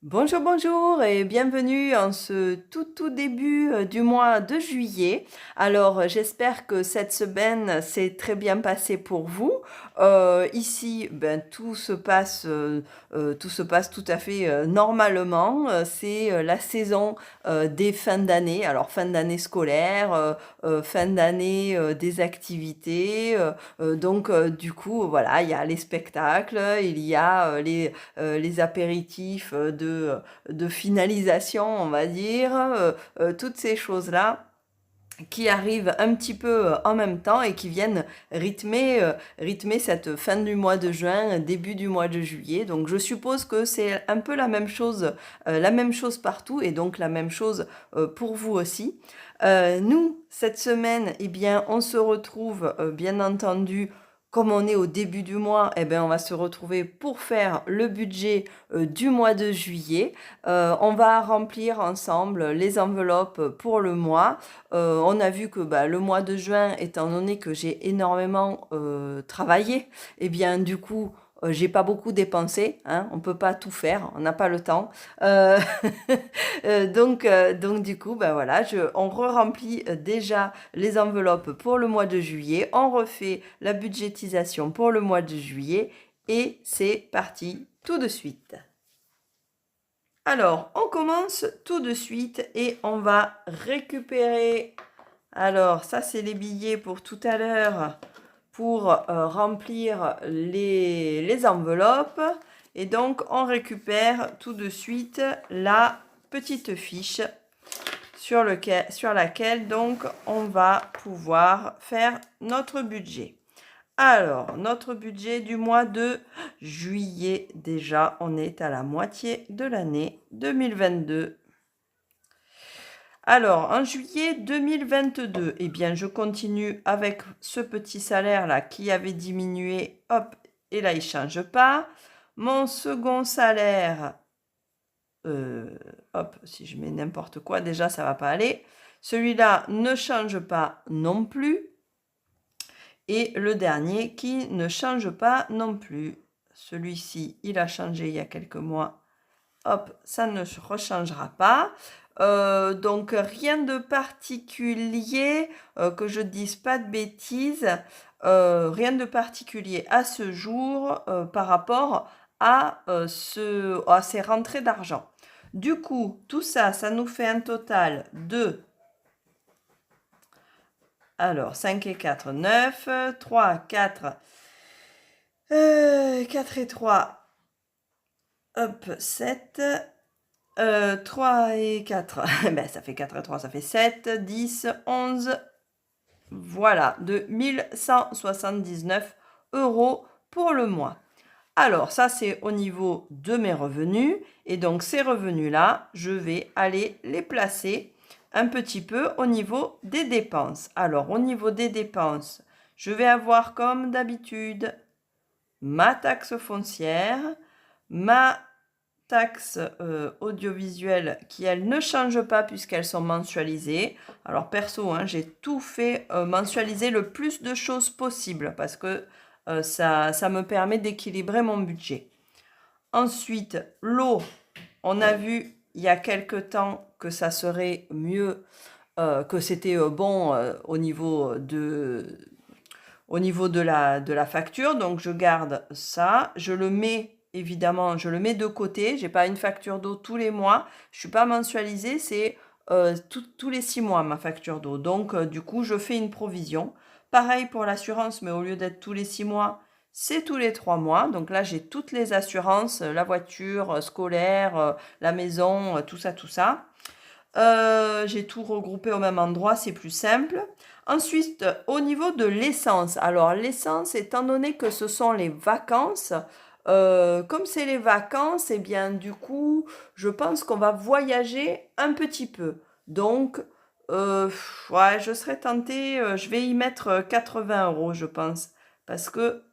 Bonjour, bonjour et bienvenue en ce tout début du mois de juillet. Alors, j'espère que cette semaine s'est très bien passée pour vous. Ici, tout se passe tout à fait normalement. C'est la saison des fins d'année. Alors, fin d'année scolaire, fin d'année des activités. Du coup, voilà, il y a les spectacles, il y a les apéritifs de finalisation, on va dire, toutes ces choses-là qui arrivent un petit peu en même temps et qui viennent rythmer cette fin du mois de juin, début du mois de juillet. Donc je suppose que c'est un peu la même chose partout et donc la même chose pour vous aussi. Nous, cette semaine, eh bien, on se retrouve bien entendu comme on est au début du mois, eh bien, on va se retrouver pour faire le budget du mois de juillet. On va remplir ensemble les enveloppes pour le mois. On a vu que le mois de juin, étant donné que j'ai énormément travaillé, eh bien du coup, j'ai pas beaucoup dépensé, hein, on peut pas tout faire, on n'a pas le temps. Euh, donc du coup, voilà, on re-remplit déjà les enveloppes pour le mois de juillet, on refait la budgétisation pour le mois de juillet et c'est parti tout de suite. Alors, on commence tout de suite et on va récupérer. Alors, ça, c'est les billets pour tout à l'heure pour remplir les enveloppes. Et donc, on récupère tout de suite la petite fiche sur laquelle donc on va pouvoir faire notre budget. Alors, notre budget du mois de juillet, déjà, on est à la moitié de l'année 2022. Alors, en juillet 2022, eh bien, je continue avec ce petit salaire-là qui avait diminué. Hop, et là, il ne change pas. Mon second salaire, hop, si je mets n'importe quoi, déjà, ça ne va pas aller. Celui-là ne change pas non plus. Et le dernier qui ne change pas non plus. Celui-ci, il a changé il y a quelques mois. Hop, ça ne se rechangera pas. Donc rien de particulier, que je dise pas de bêtises, rien de particulier à ce jour par rapport à ces rentrées d'argent. Du coup, tout ça, ça nous fait un total de, alors 5 et 4, 9, 3, 4, 4 et 3, hop, 7. 3 et 4, ça fait 4 et 3, ça fait 7, 10, 11, voilà, de 1179 euros pour le mois. Alors, ça, c'est au niveau de mes revenus. Et donc, ces revenus-là, je vais aller les placer un petit peu au niveau des dépenses. Alors, au niveau des dépenses, je vais avoir comme d'habitude ma taxe foncière, ma taxes audiovisuelles qui, elles, ne changent pas puisqu'elles sont mensualisées. Alors, perso, hein, j'ai tout fait mensualiser le plus de choses possible parce que ça me permet d'équilibrer mon budget. Ensuite, l'eau, on a vu il y a quelque temps que ça serait mieux, que c'était bon au niveau de la facture. Donc, je garde ça. Je le mets, évidemment, je le mets de côté. Je n'ai pas une facture d'eau tous les mois. Je ne suis pas mensualisée. C'est tous les 6 mois, ma facture d'eau. Donc, du coup, je fais une provision. Pareil pour l'assurance, mais au lieu d'être tous les 6 mois, c'est tous les 3 mois. Donc là, j'ai toutes les assurances, la voiture, scolaire, la maison, tout ça, tout ça. J'ai tout regroupé au même endroit, c'est plus simple. Ensuite, au niveau de l'essence. Alors, l'essence, étant donné que ce sont les vacances, comme c'est les vacances, eh bien, du coup, je pense qu'on va voyager un petit peu. Donc, ouais, je serais tentée, je vais y mettre 80 euros, je pense. Parce que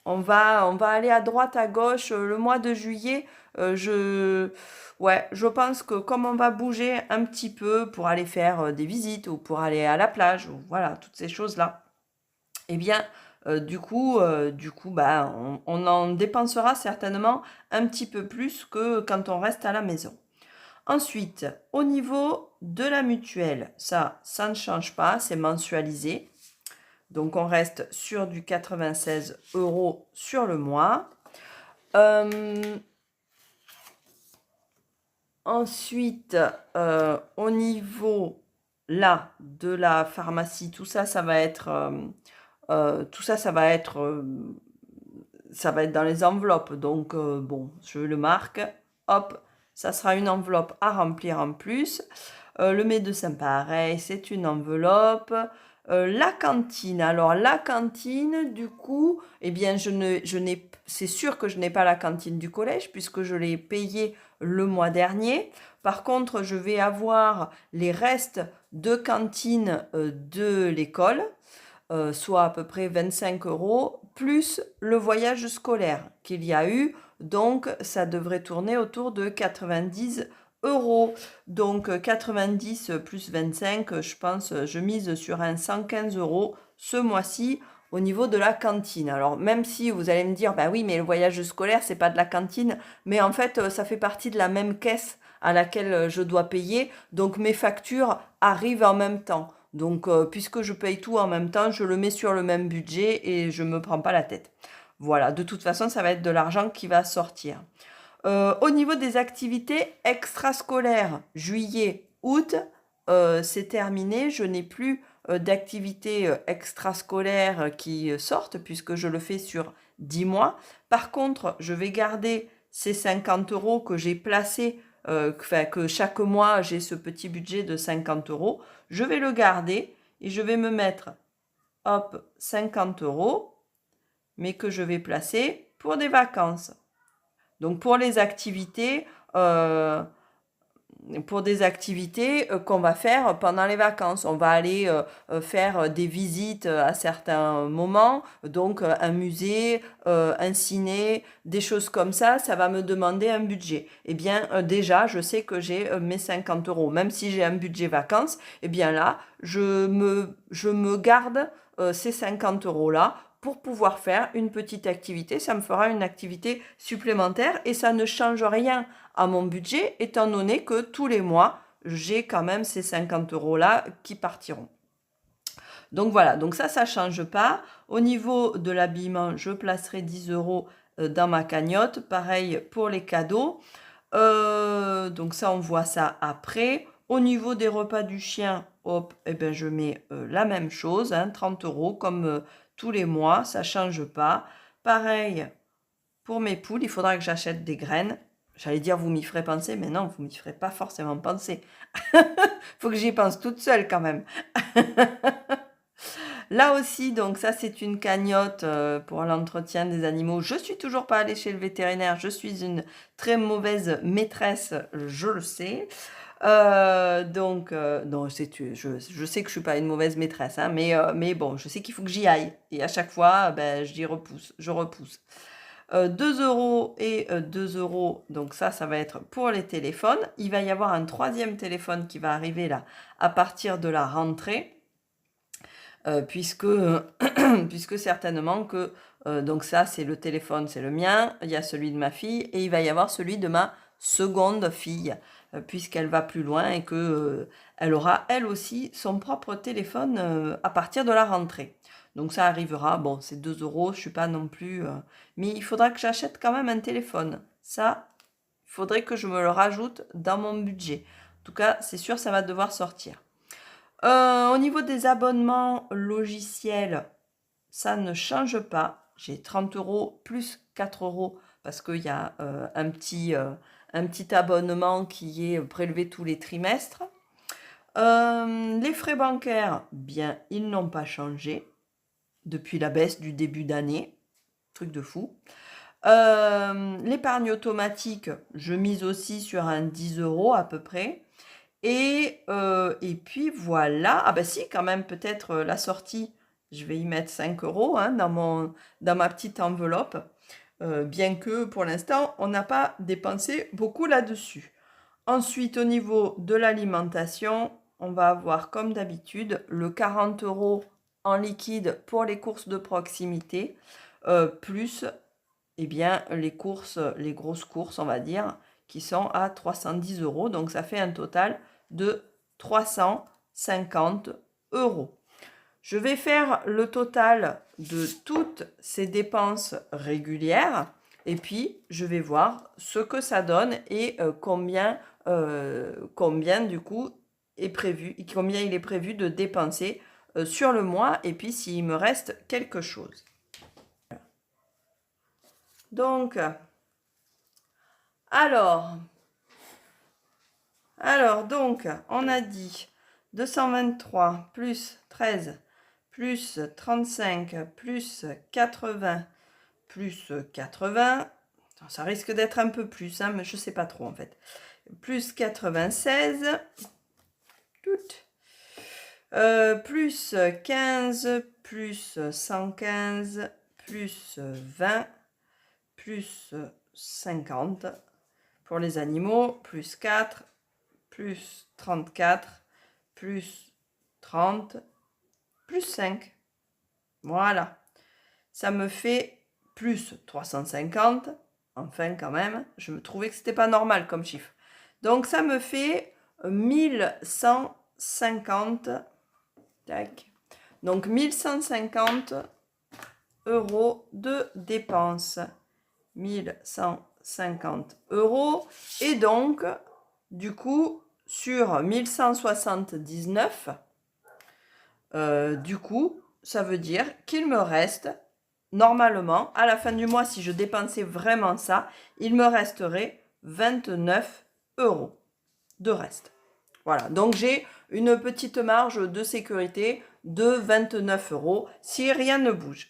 on va aller à droite, à gauche. Le mois de juillet, ouais, je pense que comme on va bouger un petit peu pour aller faire des visites ou pour aller à la plage, ou voilà, toutes ces choses-là, eh bien, Bah, on en dépensera certainement un petit peu plus que quand on reste à la maison. Ensuite, au niveau de la mutuelle, ça ne change pas, c'est mensualisé. Donc, on reste sur du 96 € sur le mois. Ensuite, au niveau là de la pharmacie, tout ça, ça va être ça va être dans les enveloppes. Donc, bon, je le marque. Hop, ça sera une enveloppe à remplir en plus. Le médecin, pareil, c'est une enveloppe. La cantine, alors la cantine, du coup, eh bien, c'est sûr que je n'ai pas la cantine du collège puisque je l'ai payée le mois dernier. Par contre, je vais avoir les restes de cantine de l'école, soit à peu près 25 €, plus le voyage scolaire qu'il y a eu. Donc, ça devrait tourner autour de 90 €. Donc, 90 plus 25, je pense, je mise sur un 115 € ce mois-ci au niveau de la cantine. Alors, même si vous allez me dire, bah oui, mais le voyage scolaire, c'est pas de la cantine, mais en fait, ça fait partie de la même caisse à laquelle je dois payer. Donc, mes factures arrivent en même temps. Donc, puisque je paye tout en même temps, je le mets sur le même budget et je ne me prends pas la tête. Voilà, de toute façon, ça va être de l'argent qui va sortir. Au niveau des activités extrascolaires, juillet, août, c'est terminé. Je n'ai plus d'activités extrascolaires qui sortent puisque je le fais sur 10 mois. Par contre, je vais garder ces 50 € que j'ai placés, que chaque mois, j'ai ce petit budget de 50 €. Je vais le garder et je vais me mettre, hop, 50 €, mais que je vais placer pour des vacances. Donc pour les activités, qu'on va faire pendant les vacances. On va aller faire des visites à certains moments, donc un musée, un ciné, des choses comme ça va me demander un budget. Eh bien, déjà, je sais que j'ai mes 50 €. Même si j'ai un budget vacances, eh bien là, je me garde ces 50 € là pour pouvoir faire une petite activité. Ça me fera une activité supplémentaire et ça ne change rien à mon budget, étant donné que tous les mois, j'ai quand même ces 50 € là qui partiront. Donc voilà, donc ça ne change pas. Au niveau de l'habillement, je placerai 10 € dans ma cagnotte. Pareil pour les cadeaux. Donc ça, on voit ça après. Au niveau des repas du chien, hop, eh ben je mets la même chose, 30 € comme tous les mois, ça ne change pas. Pareil pour mes poules, il faudra que j'achète des graines. J'allais dire, vous m'y ferez penser, mais non, vous m'y ferez pas forcément penser. Faut que j'y pense toute seule quand même. Là aussi, donc ça c'est une cagnotte pour l'entretien des animaux. Je suis toujours pas allée chez le vétérinaire. Je suis une très mauvaise maîtresse, je le sais. Non, je sais que je suis pas une mauvaise maîtresse, hein, mais bon, je sais qu'il faut que j'y aille. Et à chaque fois, ben, je repousse. 2 € et 2 €, donc ça va être pour les téléphones. Il va y avoir un troisième téléphone qui va arriver là à partir de la rentrée. Puisque, puisque certainement que, donc ça c'est le téléphone, c'est le mien, il y a celui de ma fille et il va y avoir celui de ma seconde fille, puisqu'elle va plus loin et que elle aura elle aussi son propre téléphone à partir de la rentrée. Donc ça arrivera, bon c'est 2 €, je suis pas non plus... mais il faudra que j'achète quand même un téléphone. Ça, il faudrait que je me le rajoute dans mon budget. En tout cas, c'est sûr, ça va devoir sortir. Au niveau des abonnements logiciels, ça ne change pas. J'ai 30 € plus 4 € parce qu'il y a un petit abonnement qui est prélevé tous les trimestres. Les frais bancaires, bien, ils n'ont pas changé depuis la baisse du début d'année. Truc de fou. L'épargne automatique, je mise aussi sur un 10 € à peu près. Et puis voilà. Ah bah si, quand même, peut-être la sortie, je vais y mettre 5 € hein, dans ma petite enveloppe. Bien que pour l'instant, on n'a pas dépensé beaucoup là-dessus. Ensuite, au niveau de l'alimentation, on va avoir comme d'habitude le 40 € en liquide pour les courses de proximité, plus eh bien, les grosses courses, on va dire, qui sont à 310 €. Donc, ça fait un total de 350 €. Je vais faire le total de toutes ces dépenses régulières et puis je vais voir ce que ça donne et combien du coup est prévu, combien il est prévu de dépenser sur le mois et puis s'il me reste quelque chose. Donc, alors, donc, on a dit 223 plus 13 plus 35 plus 80 plus 80. Ça risque d'être un peu plus, hein, mais je ne sais pas trop en fait. Plus 96. Plus 15 plus 115 plus 20 plus 50 pour les animaux, plus 4, plus 34, plus 30, plus 5. Voilà. Ça me fait plus 350. Enfin, quand même, je me trouvais que c'était pas normal comme chiffre. Donc, ça me fait 1150. Tac. Donc, 1150 € de dépenses. 1150 €. Et donc, du coup, sur 1179, du coup, ça veut dire qu'il me reste, normalement, à la fin du mois, si je dépensais vraiment ça, il me resterait 29 € de reste. Voilà, donc j'ai une petite marge de sécurité de 29 € si rien ne bouge.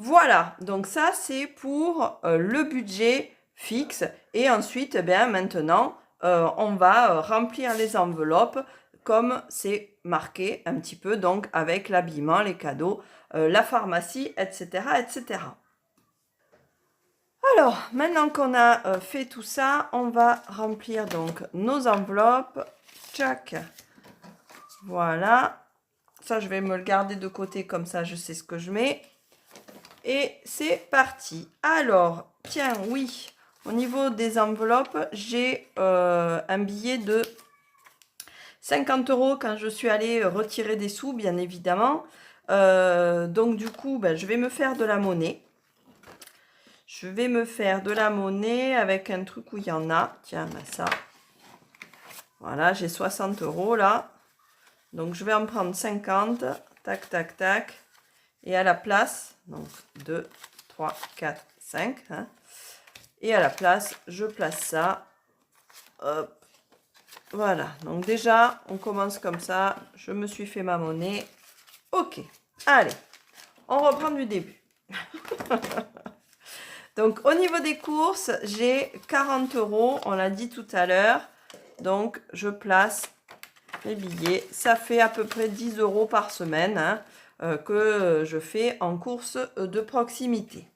Voilà, donc ça c'est pour le budget fixe. Et ensuite, maintenant, on va remplir les enveloppes comme c'est marqué un petit peu, donc avec l'habillement, les cadeaux, la pharmacie, etc., etc. Alors, maintenant qu'on a fait tout ça, on va remplir donc nos enveloppes. Tchac. Voilà. Ça, je vais me le garder de côté, comme ça je sais ce que je mets. Et c'est parti. Alors, tiens, oui, au niveau des enveloppes, j'ai un billet de 50 € quand je suis allée retirer des sous, bien évidemment. Donc, du coup, je vais me faire de la monnaie. Je vais me faire de la monnaie avec un truc où il y en a. Tiens, ça. Voilà, j'ai 60 € là. Donc, je vais en prendre 50. Tac, tac, tac. Et à la place, donc 2, 3, 4, 5. Hein, et à la place, je place ça. Hop. Voilà. Donc déjà, on commence comme ça. Je me suis fait ma monnaie. Ok. Allez. On reprend du début. Donc, au niveau des courses, j'ai 40 €. On l'a dit tout à l'heure. Donc, je place les billets. Ça fait à peu près 10 € par semaine. Hein, que je fais en course de proximité.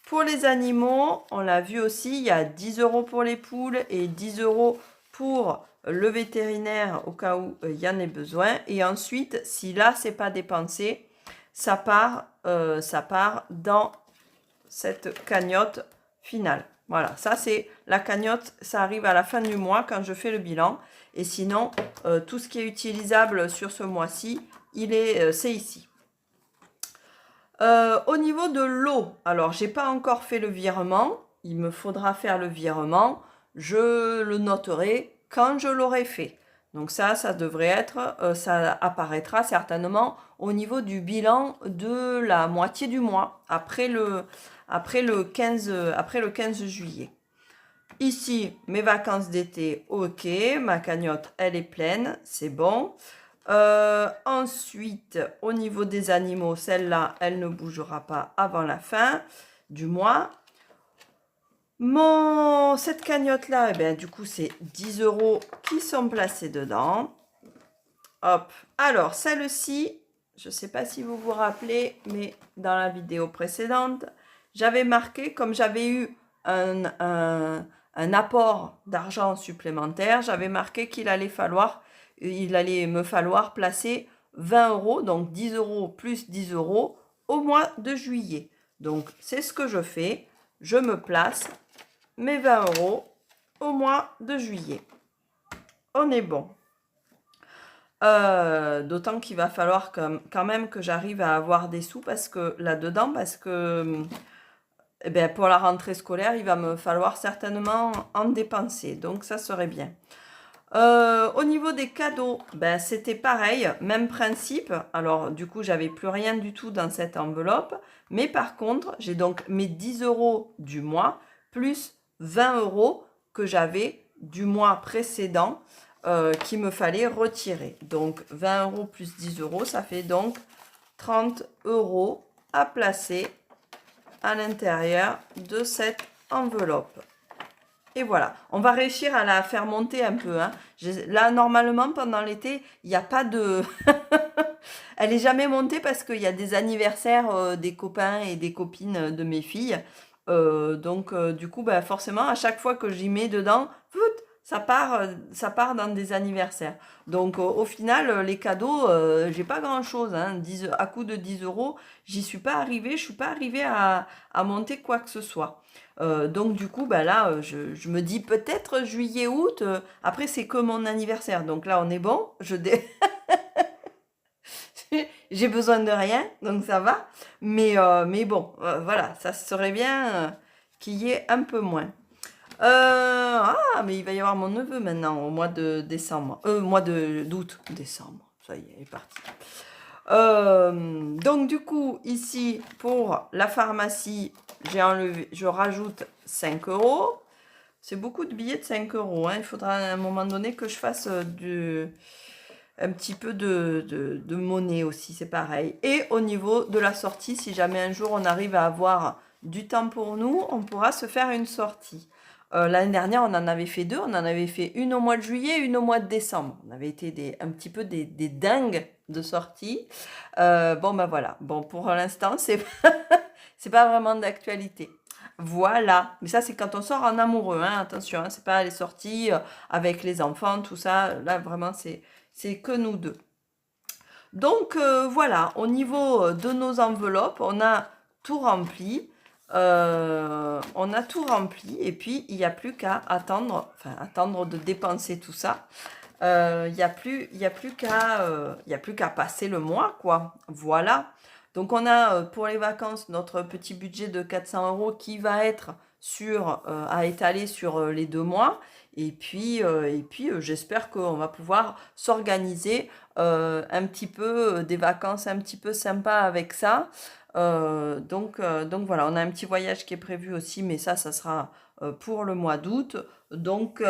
Pour les animaux, on l'a vu aussi, il y a 10 € pour les poules et 10 € pour le vétérinaire au cas où il y en ait besoin. Et ensuite, si là, c'est pas dépensé, ça part dans cette cagnotte finale. Voilà, ça c'est la cagnotte, ça arrive à la fin du mois quand je fais le bilan. Et sinon, tout ce qui est utilisable sur ce mois-ci, c'est ici. Au niveau de l'eau, alors j'ai pas encore fait le virement, il me faudra faire le virement, je le noterai quand je l'aurai fait. Donc ça devrait être, ça apparaîtra certainement au niveau du bilan de la moitié du mois, après le 15 juillet. Ici, mes vacances d'été, ok, ma cagnotte, elle est pleine, c'est bon. Ensuite, au niveau des animaux, celle-là, elle ne bougera pas avant la fin du mois. Cette cagnotte-là, du coup, c'est 10 € qui sont placés dedans. Hop. Alors, celle-ci, je ne sais pas si vous vous rappelez, mais dans la vidéo précédente, j'avais marqué, comme j'avais eu un apport d'argent supplémentaire, j'avais marqué qu'il allait me falloir placer 20 euros, donc 10 euros plus 10 euros au mois de juillet. Donc, c'est ce que je fais. Je me place mes 20 euros au mois de juillet. On est bon. D'autant qu'il va falloir quand même que j'arrive à avoir des sous là-dedans, parce que eh bien, pour la rentrée scolaire, il va me falloir certainement en dépenser. Donc, ça serait bien. Au niveau des cadeaux, ben, c'était pareil, même principe. Alors, du coup, j'avais plus rien du tout dans cette enveloppe. Mais par contre, j'ai donc mes 10 euros du mois, plus 20 euros que j'avais du mois précédent, qu'il me fallait retirer. Donc, 20 euros plus 10 euros, ça fait donc 30 euros à placer à l'intérieur de cette enveloppe. Et voilà, on va réussir à la faire monter un peu. Hein. Là, normalement, pendant l'été, il n'y a pas de... Elle n'est jamais montée parce qu'il y a des anniversaires des copains et des copines de mes filles. Donc, du coup, bah, forcément, à chaque fois que j'y mets dedans, ça part dans des anniversaires. Donc, au final, les cadeaux, j'ai pas grand-chose. Hein. À coût de 10 euros, j'y suis pas arrivée. Je suis pas arrivée à monter quoi que ce soit. Donc, du coup, bah, là, je me dis peut-être juillet, août. Après, c'est que mon anniversaire. Donc là, on est bon. J'ai besoin de rien, donc ça va. Mais bon, voilà, ça serait bien qu'il y ait un peu moins. Mais il va y avoir mon neveu maintenant, au mois de décembre. D'août. Décembre, ça y est, il est parti. Donc du coup, ici, pour la pharmacie, je rajoute 5 euros. C'est beaucoup de billets de 5 euros. Hein. Il faudra à un moment donné que je fasse un petit peu de monnaie aussi, c'est pareil. Et au niveau de la sortie, si jamais un jour on arrive à avoir du temps pour nous, on pourra se faire une sortie. L'année dernière, on en avait fait 2. On en avait fait une au mois de juillet, une au mois de décembre. On avait été un petit peu des dingues de sortie. Bon, ben voilà. Bon, pour l'instant, c'est pas vraiment d'actualité. Voilà. Mais ça, c'est quand on sort en amoureux. Hein. Attention, hein, c'est pas les sorties avec les enfants, tout ça. Là, vraiment, c'est que nous deux. Donc, voilà. Au niveau de nos enveloppes, on a tout rempli. Et puis il n'y a plus qu'à attendre de dépenser tout ça. Il n'y a plus qu'à passer le mois, quoi. Voilà. Donc on a pour les vacances notre petit budget de 400 euros qui va être à étaler sur les 2 mois. Et puis j'espère qu'on va pouvoir s'organiser un petit peu des vacances un petit peu sympas avec ça. Donc voilà, on a un petit voyage qui est prévu aussi, mais ça sera pour le mois d'août. Donc,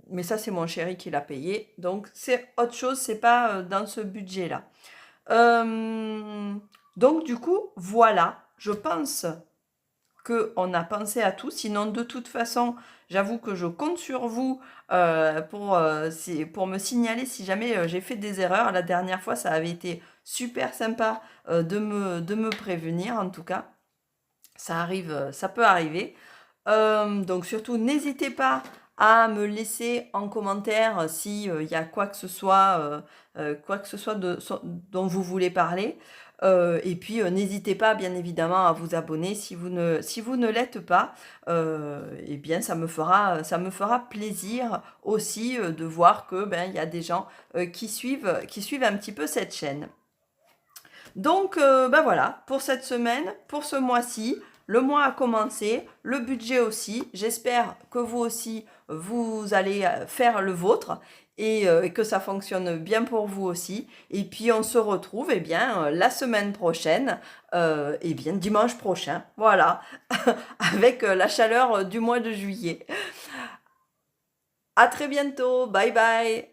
mais ça, c'est mon chéri qui l'a payé. Donc, c'est autre chose, c'est pas dans ce budget-là. Euh, donc, du coup, voilà, je pense qu'on a pensé à tout. Sinon, de toute façon, j'avoue que je compte sur vous pour me signaler si jamais j'ai fait des erreurs. La dernière fois, ça avait été super sympa de me prévenir, en tout cas. Ça arrive, ça peut arriver. Donc surtout, n'hésitez pas à me laisser en commentaire s'il y a quoi que ce soit dont vous voulez parler. Et puis, n'hésitez pas, bien évidemment, à vous abonner si vous ne l'êtes pas. Eh bien, ça me fera plaisir aussi de voir que il y a des gens qui suivent un petit peu cette chaîne. Donc, voilà, pour cette semaine, pour ce mois-ci, le mois a commencé, le budget aussi. J'espère que vous aussi, vous allez faire le vôtre et que ça fonctionne bien pour vous aussi. Et puis, on se retrouve la semaine prochaine, dimanche prochain, voilà, avec la chaleur du mois de juillet. À très bientôt, bye bye.